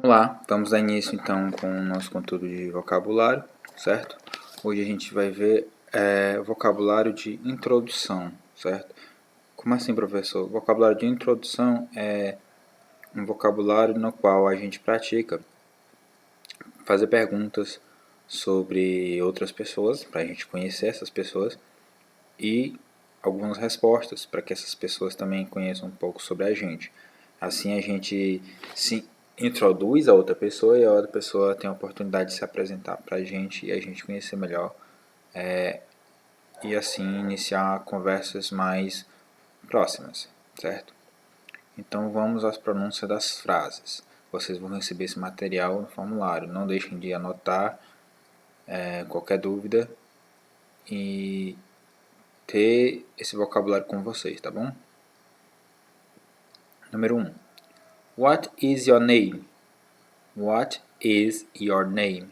Olá, vamos dar início então com o nosso conteúdo de vocabulário, certo? Hoje a gente vai ver vocabulário de introdução, certo? Como assim, professor? Vocabulário de introdução é um vocabulário no qual a gente pratica fazer perguntas sobre outras pessoas, para a gente conhecer essas pessoas, e algumas respostas para que essas pessoas também conheçam um pouco sobre a gente. Assim a gente se introduz a outra pessoa e a outra pessoa tem a oportunidade de se apresentar para a gente e a gente conhecer melhor e assim iniciar conversas mais próximas, certo? Então vamos às pronúncias das frases. Vocês vão receber esse material no formulário. Não deixem de anotar qualquer dúvida e ter esse vocabulário com vocês, tá bom? Número 1. What is your name? What is your name?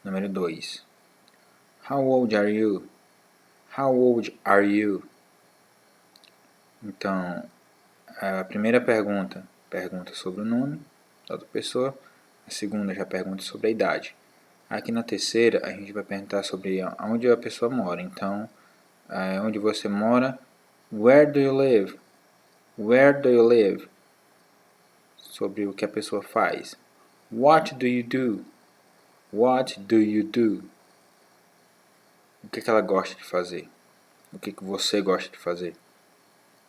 Número 2. How old are you? How old are you? Então, a primeira pergunta sobre o nome da outra pessoa. A segunda já pergunta sobre a idade. Aqui na terceira, a gente vai perguntar sobre onde a pessoa mora. Então, onde você mora? Where do you live? Where do you live? Sobre o que a pessoa faz. What do you do? What do you do? O que ela gosta de fazer? O que você gosta de fazer?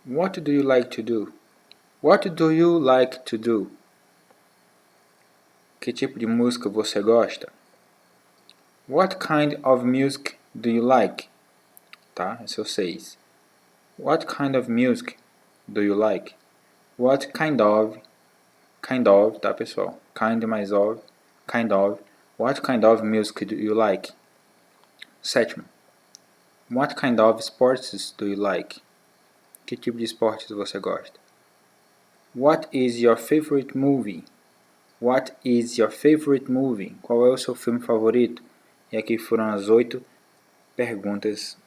What do you like to do? What do you like to do? Que tipo de música você gosta? What kind of music do you like? Tá? Esse é o 6. What kind of music do you like? What kind of, tá pessoal? Kind mais of, kind of. What kind of music do you like? 7. What kind of sports do you like? Que tipo de esportes você gosta? What is your favorite movie? What is your favorite movie? Qual é o seu filme favorito? E aqui foram as 8 perguntas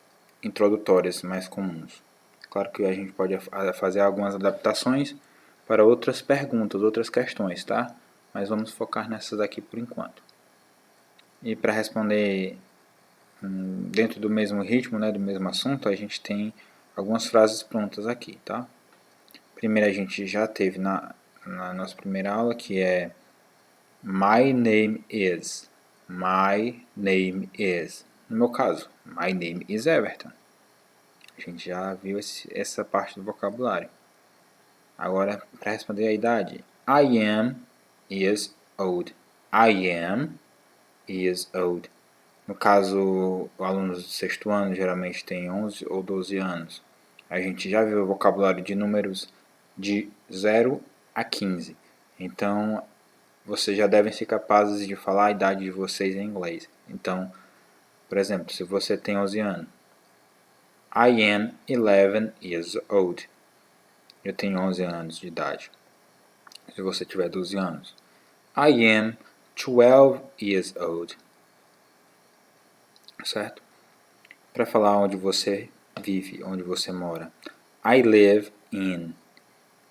introdutórias mais comuns. Claro que a gente pode fazer algumas adaptações para outras perguntas, outras questões, tá? Mas vamos focar nessas aqui por enquanto. E para responder dentro do mesmo ritmo, né, do mesmo assunto, a gente tem algumas frases prontas aqui, tá? Primeiro a gente já teve na nossa primeira aula, que é My name is. My name is. No meu caso, my name is Everton. A gente já viu essa parte do vocabulário. Agora, para responder a idade. I am is old. I am is old. No caso, alunos do sexto ano geralmente têm 11 ou 12 anos. A gente já viu o vocabulário de números de 0 a 15. Então, vocês já devem ser capazes de falar a idade de vocês em inglês. Então, por exemplo, se você tem 11 anos, I am 11 years old. Eu tenho 11 anos de idade. Se você tiver 12 anos, I am 12 years old. Certo? Para falar onde você vive, onde você mora. I live in.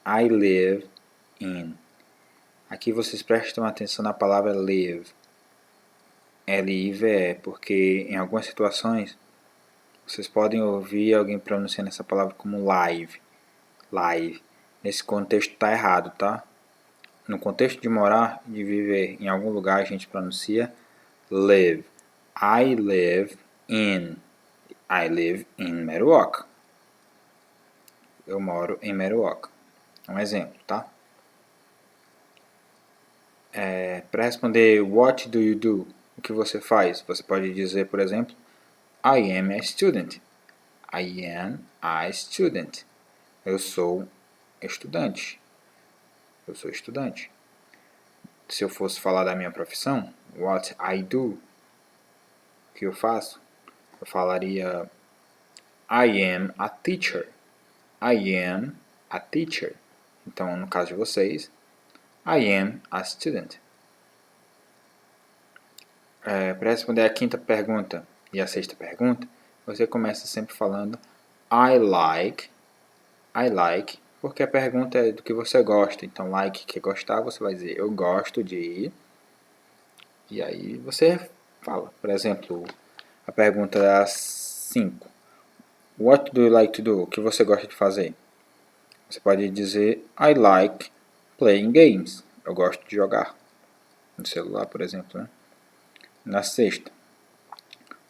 I live in. Aqui vocês prestam atenção na palavra live. L-I-V-E, porque em algumas situações vocês podem ouvir alguém pronunciando essa palavra como live. Live. Nesse contexto está errado, tá? No contexto de morar, de viver em algum lugar, a gente pronuncia live. I live in. I live in Meruoca. Eu moro em Meruoca. Um exemplo, tá? Para responder what do you do? O que você faz? Você pode dizer, por exemplo, I am a student. I am a student. Eu sou estudante. Eu sou estudante. Se eu fosse falar da minha profissão, what I do, o que eu faço, eu falaria I am a teacher. I am a teacher. Então, no caso de vocês, I am a student. Para responder a quinta pergunta e a sexta pergunta, você começa sempre falando I like porque a pergunta é do que você gosta. Então, like, que é gostar, você vai dizer eu gosto de... E aí você fala. Por exemplo, a pergunta é 5. What do you like to do? O que você gosta de fazer? Você pode dizer I like playing games. Eu gosto de jogar no celular, por exemplo, né? Na 6ª.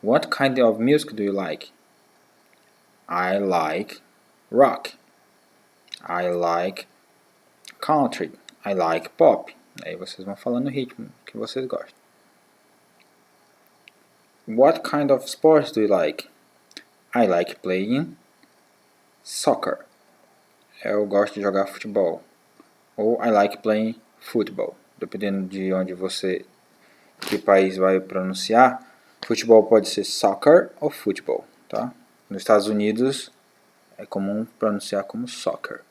What kind of music do you like? I like rock. I like country. I like pop. Aí vocês vão falando o ritmo que vocês gostam. What kind of sports do you like? I like playing soccer. Eu gosto de jogar futebol. Ou I like playing football. Dependendo de onde você, que país vai pronunciar, futebol pode ser soccer ou futebol, tá? Nos Estados Unidos é comum pronunciar como soccer.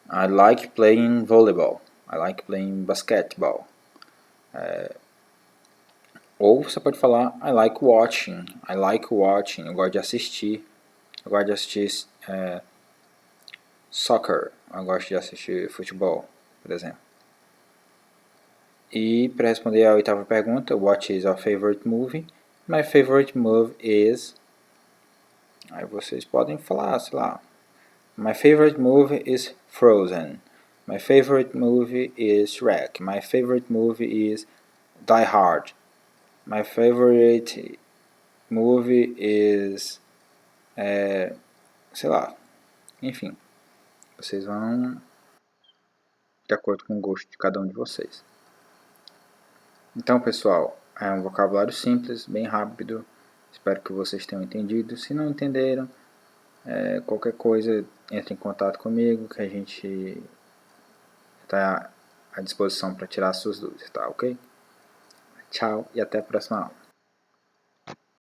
I like playing volleyball. I like playing basketball. Ou você pode falar I like watching. I like watching. Eu gosto de assistir. Eu gosto de assistir soccer. Eu gosto de assistir futebol, por exemplo. E para responder a 8ª pergunta, what is your favorite movie? My favorite movie is... Aí vocês podem falar, sei lá. My favorite movie is Frozen. My favorite movie is Shrek. My favorite movie is Die Hard. My favorite movie is... sei lá. Enfim. Vocês vão de acordo com o gosto de cada um de vocês. Então, pessoal, é um vocabulário simples, bem rápido. Espero que vocês tenham entendido. Se não entenderam, qualquer coisa, entre em contato comigo, que a gente está à disposição para tirar suas dúvidas, tá ok? Tchau e até a próxima aula.